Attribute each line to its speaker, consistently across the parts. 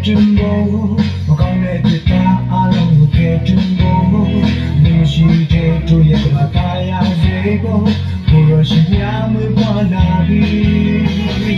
Speaker 1: တင်ဖို့မကောင်းတဲ့ဖြစ်တာအလုံးကိုကဲတင်ဖို့နေရှိတဲ့တို့ရဲ့ကဘာရစေဖို့ကိုရရှိများမွေးပွားလာပြီ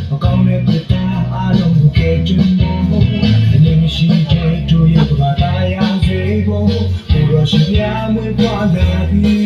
Speaker 1: မကောင်းတဲ့ပြတာအလုံးကိုကဲတင်ဖို့အနေမရှိတဲ့တို့ရဲ့ကဘာရစေဖို့ကိုရရှိများမွေးပွားလာပြီ